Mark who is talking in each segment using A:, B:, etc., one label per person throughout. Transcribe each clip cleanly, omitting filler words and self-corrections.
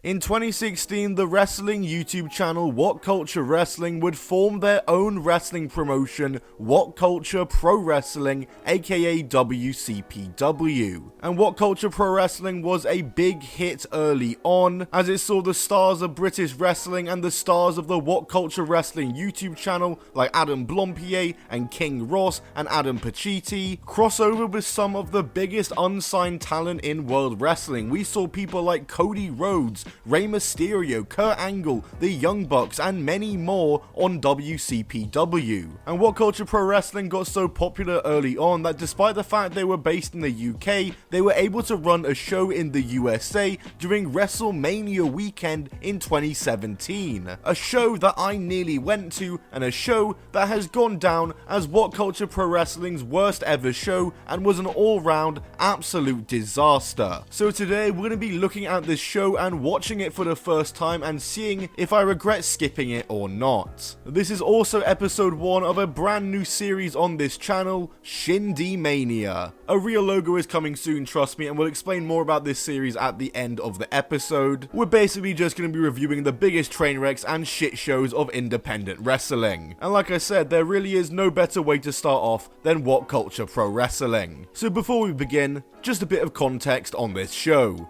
A: In 2016, the wrestling YouTube channel WhatCulture Wrestling would form their own wrestling promotion, WhatCulture Pro Wrestling, aka WCPW. And WhatCulture Pro Wrestling was a big hit early on, as it saw the stars of British wrestling and the stars of the WhatCulture Wrestling YouTube channel, like Adam Blampied and King Ross and Adam Pacitti, crossover with some of the biggest unsigned talent in world wrestling. We saw people like Cody Rhodes, Rey Mysterio, Kurt Angle, the Young Bucks, and many more on WCPW. And WhatCulture Pro Wrestling got so popular early on that despite the fact they were based in the UK, they were able to run a show in the USA during WrestleMania weekend in 2017. A show that I nearly went to, and a show that has gone down as WhatCulture Pro Wrestling's worst ever show and was an all-round absolute disaster. So today we're going to be looking at this show and watching it for the first time and seeing if I regret skipping it or not. This is also episode 1 of a brand new series on this channel, ShindieMania. A real logo is coming soon, trust me, and we'll explain more about this series at the end of the episode. We're basically just going to be reviewing the biggest train wrecks and shit shows of independent wrestling. And like I said, there really is no better way to start off than WhatCulture Pro Wrestling. So before we begin, just a bit of context on this show.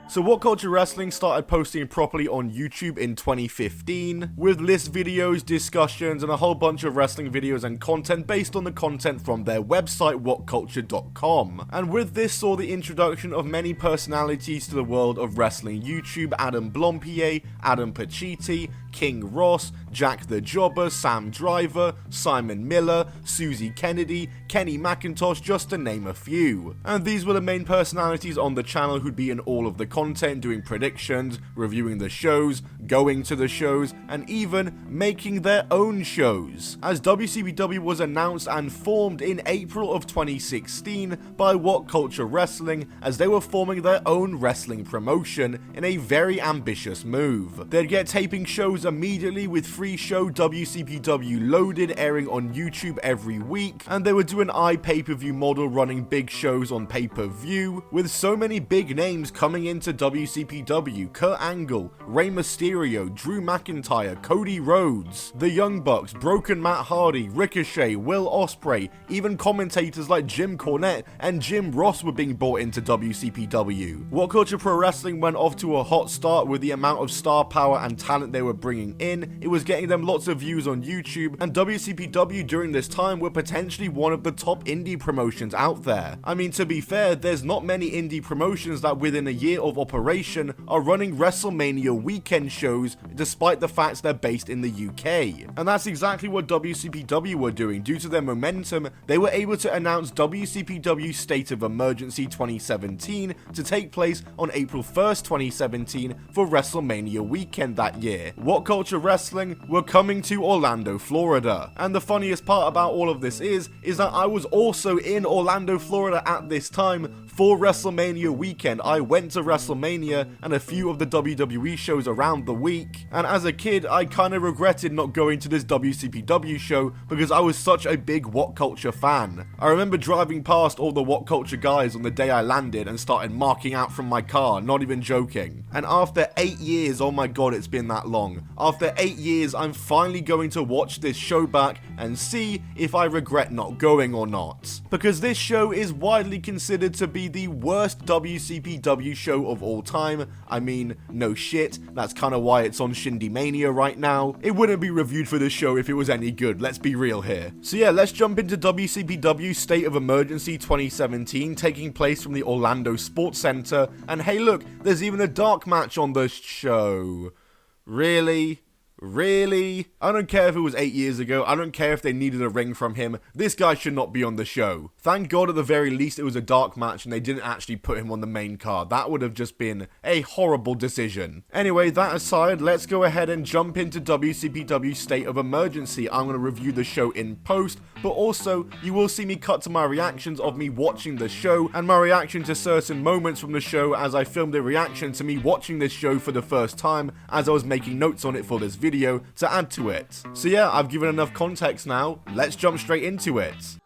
A: So WhatCulture Wrestling started posting properly on YouTube in 2015, with list videos, discussions, and a whole bunch of wrestling videos and content based on the content from their website, whatculture.com. And with this saw the introduction of many personalities to the world of wrestling YouTube: Adam Blampied, Adam Pacitti, King Ross, Jack the Jobber, Sam Driver, Simon Miller, Susie Kennedy, Kenny McIntosh, just to name a few. And these were the main personalities on the channel who'd be in all of the content, doing predictions, reviewing the shows, going to the shows, and even making their own shows, as WCPW was announced and formed in April of 2016 by WhatCulture Wrestling, as they were forming their own wrestling promotion in a very ambitious move. They'd get taping shows immediately with free show WCPW Loaded airing on YouTube every week, and they would do an iPay-per-view model running big shows on pay-per-view, with so many big names coming into WCPW: Kurt Angle, Rey Mysterio, Drew McIntyre, Cody Rhodes, the Young Bucks, Broken Matt Hardy, Ricochet, Will Ospreay, even commentators like Jim Cornette and Jim Ross were being brought into WCPW. WhatCulture Pro Wrestling went off to a hot start with the amount of star power and talent they were bringing in. It was getting them lots of views on YouTube, and WCPW during this time were potentially one of the top indie promotions out there. I mean, to be fair, there's not many indie promotions that within a year of operation are running WrestleMania weekend shows despite the fact they're based in the UK. And that's exactly what WCPW were doing. Due to their momentum, they were able to announce WCPW State of Emergency 2017 to take place on April 1st, 2017 for WrestleMania weekend that year. WhatCulture Wrestling were coming to Orlando, Florida. And the funniest part about all of this is that I was also in Orlando, Florida at this time for WrestleMania weekend. I went to WrestleMania and a few of the WWE shows around the week, and as a kid I kind of regretted not going to this WCPW show because I was such a big WhatCulture fan. I remember driving past all the WhatCulture guys on the day I landed and started marking out from my car, not even joking. And after 8 years, oh my god, it's been that long, after 8 years I'm finally going to watch this show back and see if I regret not going or not, because this show is widely considered to be the worst WCPW show of all time. I mean, no shit, that's kind of why it's on ShindieMania right now. It wouldn't be reviewed for this show if it was any good, let's be real here. So yeah, let's jump into WCPW State of Emergency 2017, taking place from the Orlando Sports Center, and hey look, there's even a dark match on the show. Really? Really? I don't care if it was 8 years ago, I don't care if they needed a ring from him, this guy should not be on the show. Thank God at the very least it was a dark match and they didn't actually put him on the main card. That would have just been a horrible decision. Anyway, that aside, let's go ahead and jump into WCPW State of Emergency. I'm going to review the show in post, but also you will see me cut to my reactions of me watching the show and my reaction to certain moments from the show, as I filmed a reaction to me watching this show for the first time as I was making notes on it for this video to add to it. So yeah, I've given enough context now, let's jump straight into it.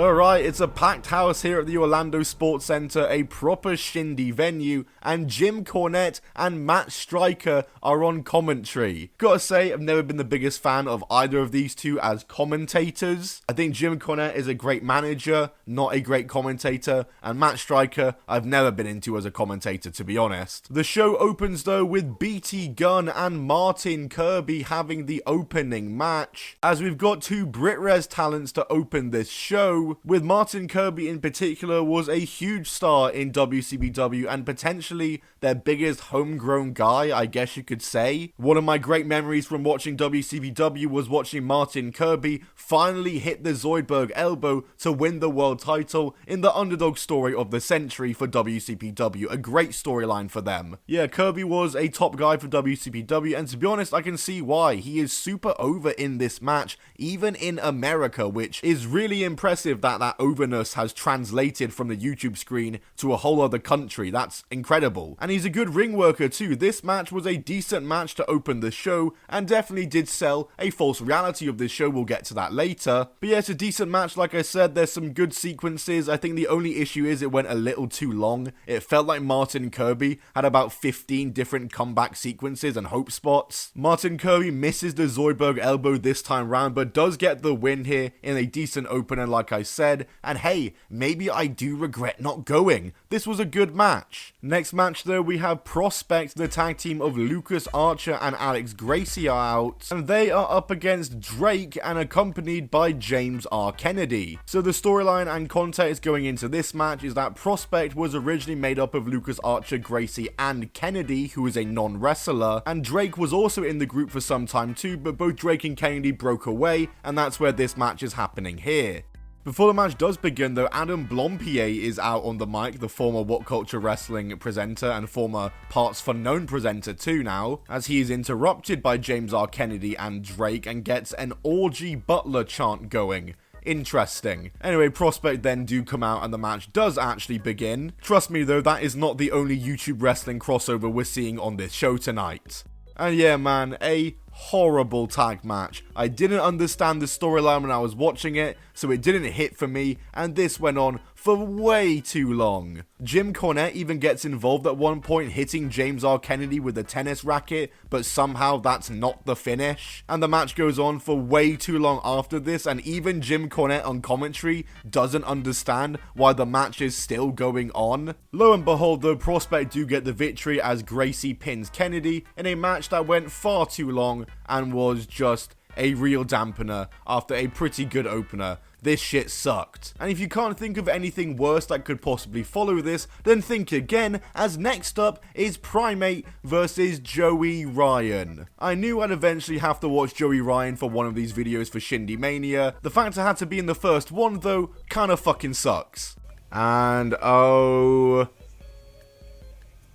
A: Alright, it's a packed house here at the Orlando Sports Center, a proper shindy venue, and Jim Cornette and Matt Striker are on commentary. Gotta say, I've never been the biggest fan of either of these two as commentators. I think Jim Cornette is a great manager, not a great commentator, and Matt Striker I've never been into as a commentator, to be honest. The show opens though with BT Gunn and Martin Kirby having the opening match, as we've got two BritRes talents to open this show, with Martin Kirby in particular was a huge star in WCPW and potentially their biggest homegrown guy, I guess you could say. One of my great memories from watching WCPW was watching Martin Kirby finally hit the Zoidberg elbow to win the world title in the underdog story of the century for WCPW, a great storyline for them. Yeah, Kirby was a top guy for WCPW, and to be honest, I can see why. He is super over in this match, even in America, which is really impressive that overness has translated from the YouTube screen to a whole other country. That's incredible. And he's a good ring worker too. This match was a decent match to open the show and definitely did sell a false reality of this show. We'll get to that later. But yeah, it's a decent match. Like I said, there's some good sequences. I think the only issue is it went a little too long. It felt like Martin Kirby had about 15 different comeback sequences and hope spots. Martin Kirby misses the Zoidberg elbow this time round, but does get the win here in a decent opener, like I said. And hey, maybe I do regret not going. This was a good match. Next match though, we have Prospect, the tag team of Lucas Archer and Alex Gracie are out, and they are up against Drake and accompanied by James R. Kennedy. So the storyline and context going into this match is that Prospect was originally made up of Lucas Archer, Gracie, and Kennedy, who is a non-wrestler, and Drake was also in the group for some time too, but both Drake and Kennedy broke away, and that's where this match is happening here. Before the match does begin though, Adam Blampied is out on the mic, the former WhatCulture Wrestling presenter and former partsFUNKNOWN presenter too now, as he is interrupted by James R. Kennedy and Drake and gets an Orgy Butler chant going. Interesting. Anyway, Prospect then do come out and the match does actually begin. Trust me though, that is not the only YouTube wrestling crossover we're seeing on this show tonight. And yeah man, a horrible tag match. I didn't understand the storyline when I was watching it, so it didn't hit for me, and this went on for way too long. Jim Cornette even gets involved at one point, hitting James R. Kennedy with a tennis racket, but somehow that's not the finish. And the match goes on for way too long after this, and even Jim Cornette on commentary doesn't understand why the match is still going on. Lo and behold, though, Prospect do get the victory as Gracie pins Kennedy in a match that went far too long and was just a real dampener after a pretty good opener. This shit sucked. And if you can't think of anything worse that could possibly follow this, then think again, as next up is Primate versus Joey Ryan. I knew I'd eventually have to watch Joey Ryan for one of these videos for ShindieMania. The fact I had to be in the first one though, kinda fucking sucks. And oh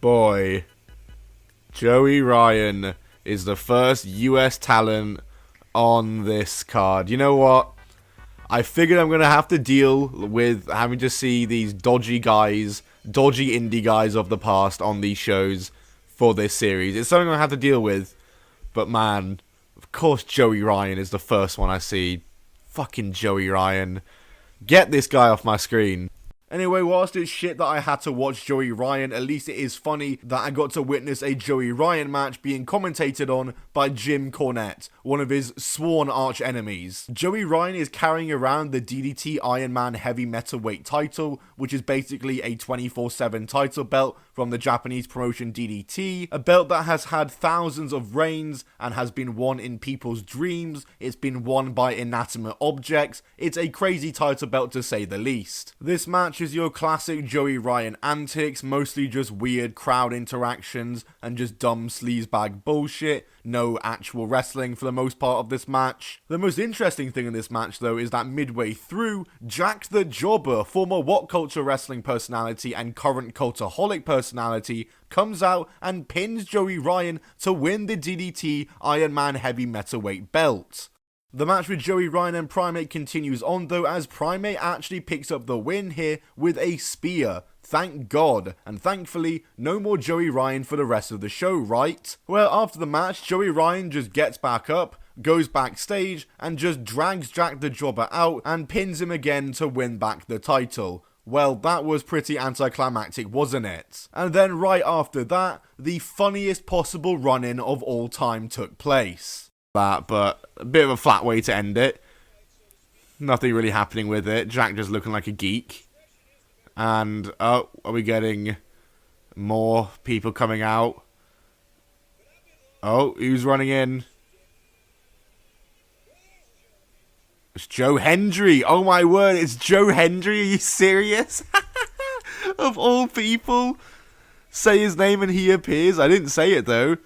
A: boy, Joey Ryan is the first US talent on this card. You know what? I figured I'm going to have to deal with having to see these dodgy guys, dodgy indie guys of the past on these shows for this series. It's something I have to deal with, but man, of course Joey Ryan is the first one I see. Fucking Joey Ryan. Get this guy off my screen. Anyway, whilst it's shit that I had to watch Joey Ryan, at least it is funny that I got to witness a Joey Ryan match being commentated on by Jim Cornette, one of his sworn arch enemies. Joey Ryan is carrying around the DDT Iron Man Heavy Metalweight title, which is basically a 24/7 title belt from the Japanese promotion DDT, a belt that has had thousands of reigns and has been won in people's dreams. It's been won by inanimate objects. It's a crazy title belt to say the least. This match is your classic Joey Ryan antics, mostly just weird crowd interactions and just dumb sleazebag bullshit. No actual wrestling for the most part of this match. The most interesting thing in this match though is that midway through, Jack the Jobber, former WhatCulture Wrestling personality and current Cultaholic personality, comes out and pins Joey Ryan to win the DDT Iron Man Heavy Metalweight belt. The match with Joey Ryan and Primate continues on though, as Primate actually picks up the win here with a spear. Thank God, and thankfully, no more Joey Ryan for the rest of the show, right? Well, after the match, Joey Ryan just gets back up, goes backstage and just drags Jack the Jobber out and pins him again to win back the title. Well, that was pretty anticlimactic, wasn't it? And then right after that, the funniest possible run-in of all time took place. But a bit of a flat way to end it. Nothing really happening with it. Jack just looking like a geek. And, oh, are we getting more people coming out? Oh, who's running in? It's Joe Hendry. Oh my word, it's Joe Hendry. Are you serious? Of all people. Say his name and he appears. I didn't say it though.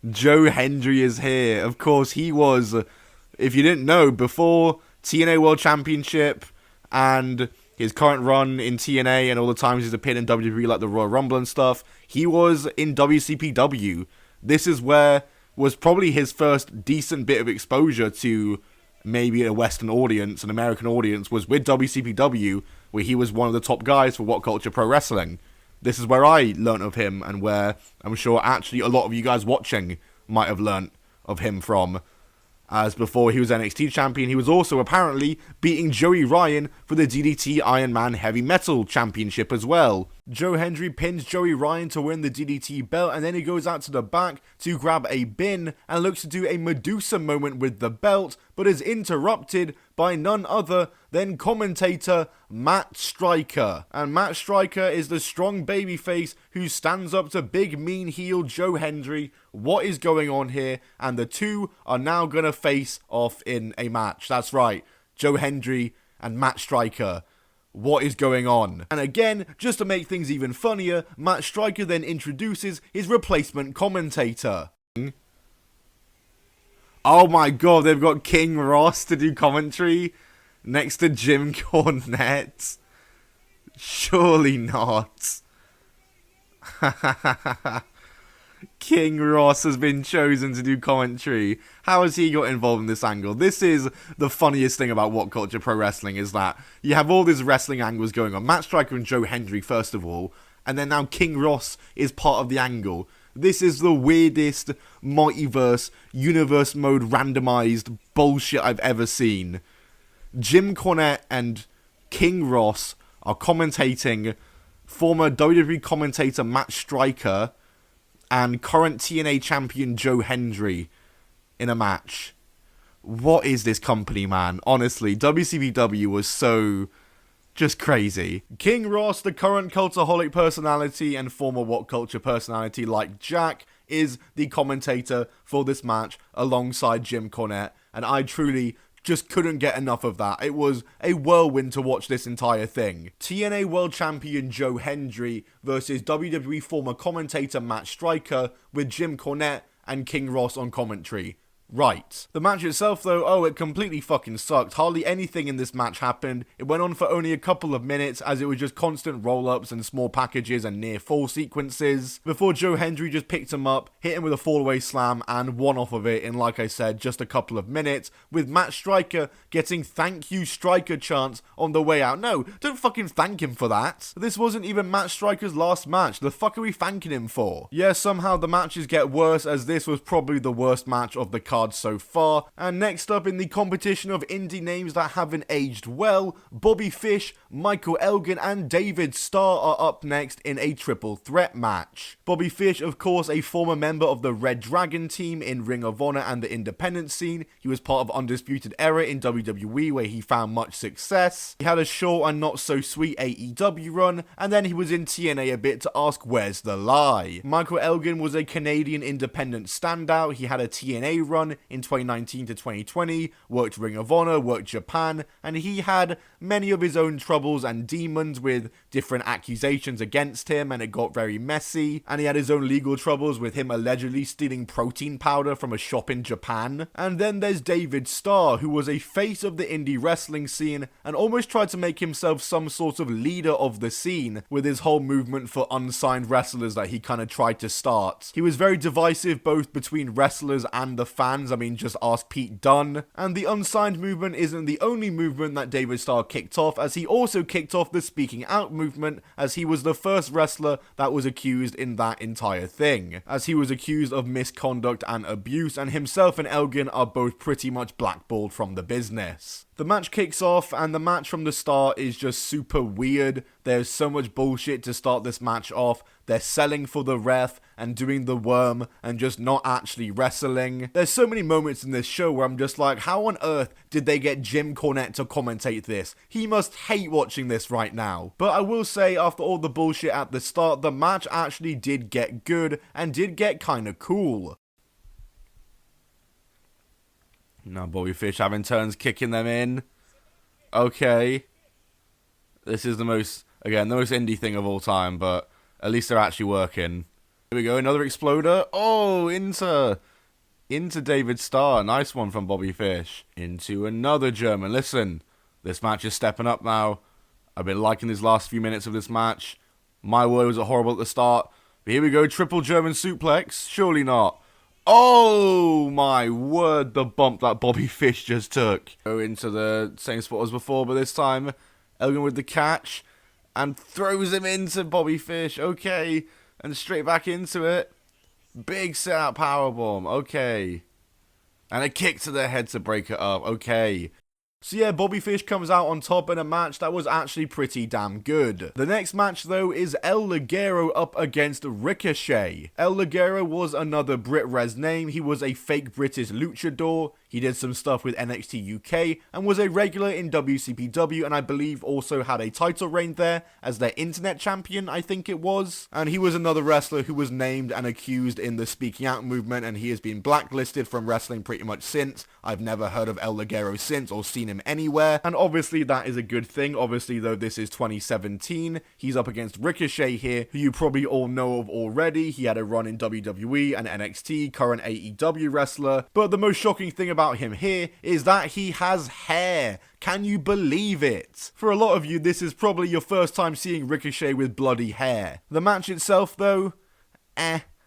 A: Joe Hendry is here. Of course, he was, if you didn't know, before TNA World Championship and his current run in TNA and all the times he's appeared in WWE like the Royal Rumble and stuff, he was in WCPW. This is where was probably his first decent bit of exposure to maybe a Western audience, an American audience, was with WCPW, where he was one of the top guys for WhatCulture Pro Wrestling. This is where I learnt of him, and where I'm sure actually a lot of you guys watching might have learnt of him from. As before he was NXT champion, he was also apparently beating Joey Ryan for the DDT Iron Man Heavy Metal Championship as well. Joe Hendry pins Joey Ryan to win the DDT belt, and then he goes out to the back to grab a bin and looks to do a Medusa moment with the belt, but is interrupted by none other than commentator Matt Striker. And Matt Striker is the strong babyface who stands up to big mean heel Joe Hendry. What is going on here? And the two are now going to face off in a match. That's right, Joe Hendry and Matt Striker. What is going on? And again, just to make things even funnier, Matt Striker then introduces his replacement commentator. Oh my god, they've got King Ross to do commentary next to Jim Cornette. Surely not. King Ross has been chosen to do commentary. How has he got involved in this angle? This is the funniest thing about WhatCulture Pro Wrestling, is that you have all these wrestling angles going on. Matt Striker and Joe Hendry, first of all, and then now King Ross is part of the angle. This is the weirdest multiverse, universe mode randomized bullshit I've ever seen. Jim Cornette and King Ross are commentating former WWE commentator Matt Striker and current TNA champion Joe Hendry in a match. What is this company, man? Honestly, WCPW was so just crazy. King Ross, the current Cultaholic personality and former WhatCulture personality like Jack, is the commentator for this match alongside Jim Cornette, and I truly just couldn't get enough of that. It was a whirlwind to watch this entire thing. TNA World Champion Joe Hendry versus WWE former commentator Matt Striker with Jim Cornette and King Ross on commentary. Right. The match itself though, it completely fucking sucked. Hardly anything in this match happened. It went on for only a couple of minutes as it was just constant roll-ups and small packages and near fall sequences before Joe Hendry just picked him up, hit him with a fall-away slam and won off of it in, like I said, just a couple of minutes, with Matt Striker getting thank you Striker chants on the way out. No, don't fucking thank him for that. This wasn't even Matt Striker's last match. The fuck are we thanking him for? Yeah, somehow the matches get worse, as this was probably the worst match of the card so far. And next up in the competition of indie names that haven't aged well, Bobby Fish, Michael Elgin and David Starr are up next in a triple threat match. Bobby Fish, of course, a former member of the Red Dragon team in Ring of Honor and the independent scene. He was part of Undisputed Era in WWE, where he found much success. He had a short and not so sweet AEW run, and then he was in TNA a bit to ask where's the lie. Michael Elgin was a Canadian independent standout. He had a TNA run in 2019 to 2020, worked Ring of Honor, worked Japan, and he had many of his own troubles and demons with different accusations against him, and it got very messy, and he had his own legal troubles with him allegedly stealing protein powder from a shop in Japan. And then there's David Starr, who was a face of the indie wrestling scene and almost tried to make himself some sort of leader of the scene with his whole movement for unsigned wrestlers that he kind of tried to start. He was very divisive both between wrestlers and the fans, fans, I mean just ask Pete Dunne. And the unsigned movement isn't the only movement that David Starr kicked off, as he also kicked off the speaking out movement, as he was the first wrestler that was accused in that entire thing, as he was accused of misconduct and abuse, and himself and Elgin are both pretty much blackballed from the business. The match kicks off, and the match from the start is just super weird. There's so much bullshit to start this match off. They're selling for the ref and doing the worm and just not actually wrestling. There's so many moments in this show where I'm just like, how on earth did they get Jim Cornette to commentate this? He must hate watching this right now. But I will say, after all the bullshit at the start, the match actually did get good and did get kinda cool. Now Bobby Fish having turns, kicking them in. Okay. This is the most indie thing of all time, but at least they're actually working. Here we go, another exploder. Oh, into David Starr. Nice one from Bobby Fish. Into another German. Listen, this match is stepping up now. I've been liking these last few minutes of this match. My word, was it horrible at the start. But here we go, triple German suplex. Surely not. Oh my word, the bump that Bobby Fish just took. Go into the same spot as before, but this time Elgin with the catch and throws him into Bobby Fish. Okay, and straight back into it. Big set out powerbomb. Okay, and a kick to the head to break it up. Okay. So yeah, Bobby Fish comes out on top in a match that was actually pretty damn good. The next match though is El Ligero up against Ricochet. El Ligero was another Brit Res name. He was a fake British luchador. He did some stuff with NXT UK and was a regular in WCPW, and I believe also had a title reign there as their internet champion, I think it was. And he was another wrestler who was named and accused in the speaking out movement, and he has been blacklisted from wrestling pretty much since. I've never heard of El Ligero since or seen him anywhere, and obviously that is a good thing. Obviously though, this is 2017. He's up against Ricochet here, who you probably all know of already. He had a run in WWE and NXT, current AEW wrestler. But the most shocking thing about him here is that he has hair. Can you believe it? For a lot of you, this is probably your first time seeing Ricochet with bloody hair. The match itself though,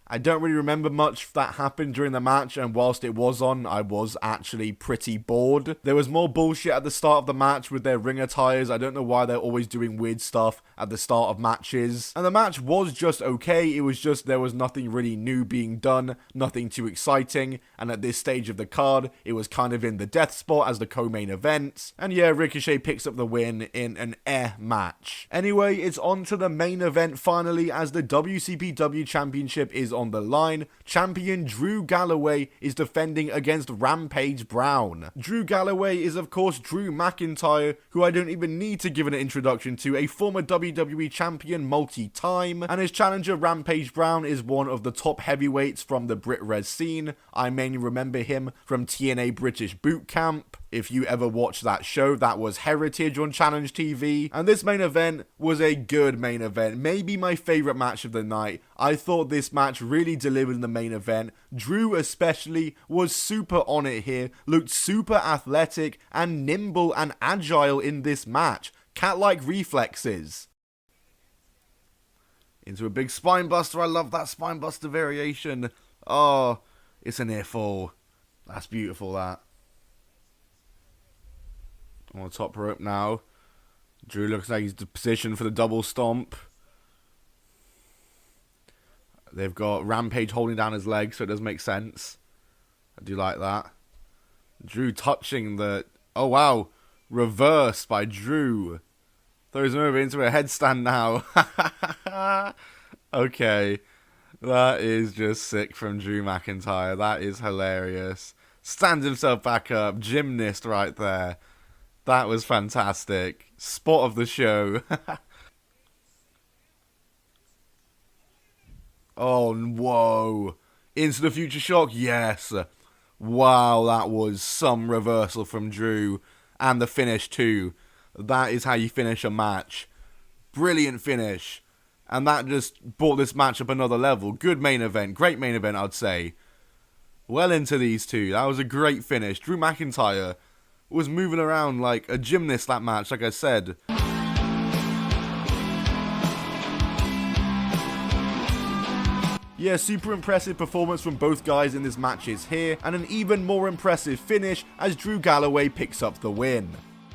A: I don't really remember much that happened during the match, and whilst it was on, I was actually pretty bored. There was more bullshit at the start of the match with their ring attires. I don't know why they're always doing weird stuff at the start of matches. And the match was just okay. It was just there was nothing really new being done, nothing too exciting, and at this stage of the card, it was kind of in the death spot as the co-main event. And yeah, Ricochet picks up the win in an match. Anyway, it's on to the main event finally, as the WCPW Championship is on the line. Champion Drew Galloway is defending against Rampage Brown. Drew Galloway is of course Drew McIntyre, who I don't even need to give an introduction to, a former WWE champion multi-time, and his challenger Rampage Brown is one of the top heavyweights from the Brit Res scene. I mainly remember him from TNA British Boot Camp. If you ever watched that show, that was Heritage on Challenge TV. And this main event was a good main event. Maybe my favourite match of the night. I thought this match really delivered in the main event. Drew especially was super on it here. Looked super athletic and nimble and agile in this match. Cat-like reflexes. Into a big spine buster. I love that spine buster variation. Oh, it's a near fall. That's beautiful, that. On the top rope now. Drew looks like he's positioned for the double stomp. They've got Rampage holding down his leg, so it does make sense. I do like that. Drew touching the... Oh, wow. Reverse by Drew. Throws him over into a headstand now. Okay. That is just sick from Drew McIntyre. That is hilarious. Stands himself back up. Gymnast right there. That was fantastic. Spot of the show. Oh, whoa. Into the Future Shock? Yes. Wow, that was some reversal from Drew. And the finish too. That is how you finish a match. Brilliant finish. And that just brought this match up another level. Good main event. Great main event, I'd say. Well into these two. That was a great finish. Drew McIntyre was moving around like a gymnast that match, like I said. Yeah, super impressive performance from both guys in this match is here, and an even more impressive finish as Drew Galloway picks up the win.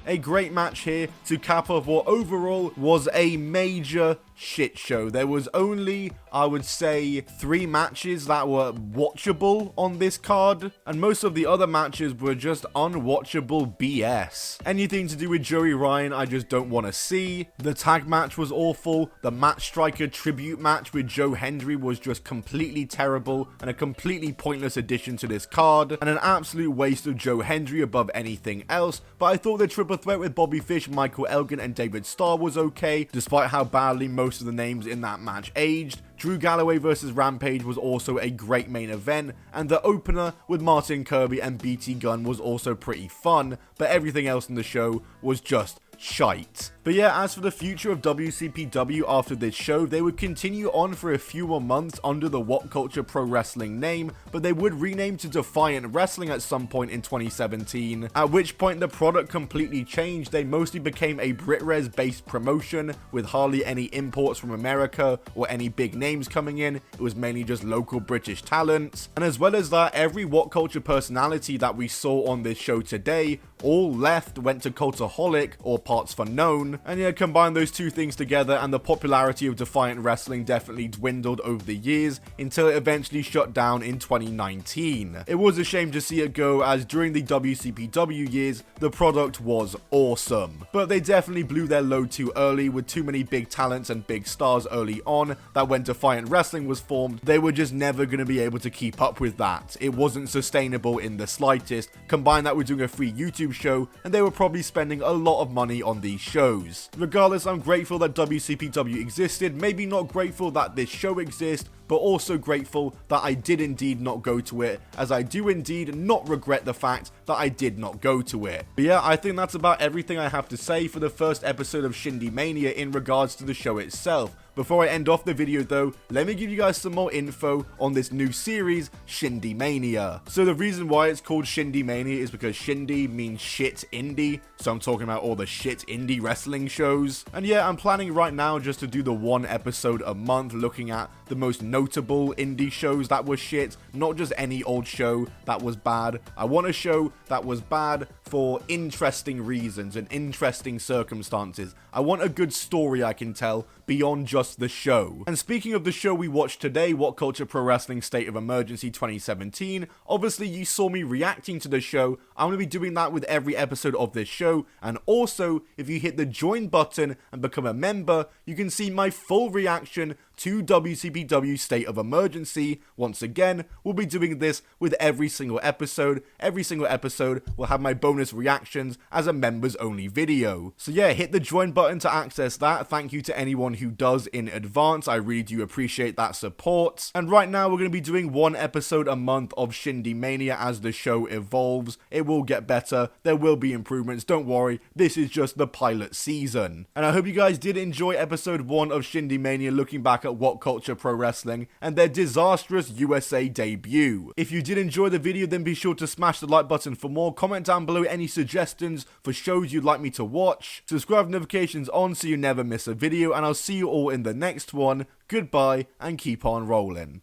A: A great match here to cap off what overall was a major shit show. There was only, I would say, 3 matches that were watchable on this card, and most of the other matches were just unwatchable BS. Anything to do with Joey Ryan, I just don't want to see. The tag match was awful. The Match Striker tribute match with Joe Hendry was just completely terrible and a completely pointless addition to this card, and an absolute waste of Joe Hendry above anything else. But I thought the triple threat with Bobby Fish, Michael Elgin, and David Starr was okay, despite how badly most of the names in that match aged. Drew Galloway versus Rampage was also a great main event, and the opener with Martin Kirby and BT Gunn was also pretty fun, but everything else in the show was just shite. But yeah, as for the future of WCPW after this show, they would continue on for a few more months under the WhatCulture Pro Wrestling name, but they would rename to Defiant Wrestling at some point in 2017, at which point the product completely changed. They mostly became a BritRes based promotion with hardly any imports from America or any big names coming in. It was mainly just local British talents, and as well as that, every WhatCulture personality that we saw on this show today all left, went to Cultaholic or partsFUNKNOWN, and yeah, combine those two things together and the popularity of Defiant Wrestling definitely dwindled over the years until it eventually shut down in 2019. It was a shame to see it go, as during the WCPW years the product was awesome, but they definitely blew their load too early with too many big talents and big stars early on, that when Defiant Wrestling was formed they were just never going to be able to keep up with that. It wasn't sustainable in the slightest. Combine that with doing a free YouTube show, and they were probably spending a lot of money on these shows. Regardless, I'm grateful that WCPW existed, maybe not grateful that this show exists, but also grateful that I did indeed not go to it, as I do indeed not regret the fact that I did not go to it. But yeah, I think that's about everything I have to say for the first episode of ShindieMania in regards to the show itself. Before I end off the video though, let me give you guys some more info on this new series, ShindieMania. So the reason why it's called ShindieMania is because Shindy means shit indie, so I'm talking about all the shit indie wrestling shows. And yeah, I'm planning right now just to do the 1 episode a month, looking at the most notable indie shows that were shit, not just any old show that was bad. I want a show that was bad for interesting reasons and interesting circumstances. I want a good story I can tell beyond just the show. And speaking of the show we watched today, WhatCulture Pro Wrestling State of Emergency 2017, obviously you saw me reacting to the show. I'm going to be doing that with every episode of this show, and also if you hit the join button and become a member, you can see my full reaction to WCPW State of Emergency. Once again, we'll be doing this with every single episode. Every single episode will have my bonus reactions as a members only video. So yeah, hit the join button to access that. Thank you to anyone who does in advance. I really do appreciate that support. And right now we're going to be doing 1 episode a month of ShindieMania as the show evolves. It will get better. There will be improvements. Don't worry. This is just the pilot season. And I hope you guys did enjoy episode 1 of ShindieMania, looking back at WhatCulture Pro Wrestling and their disastrous USA debut. If you did enjoy the video, then be sure to smash the like button for more. Comment down below any suggestions for shows you'd like me to watch. Subscribe with notifications on so you never miss a video, and I'll see you all in the next one. Goodbye and keep on rolling.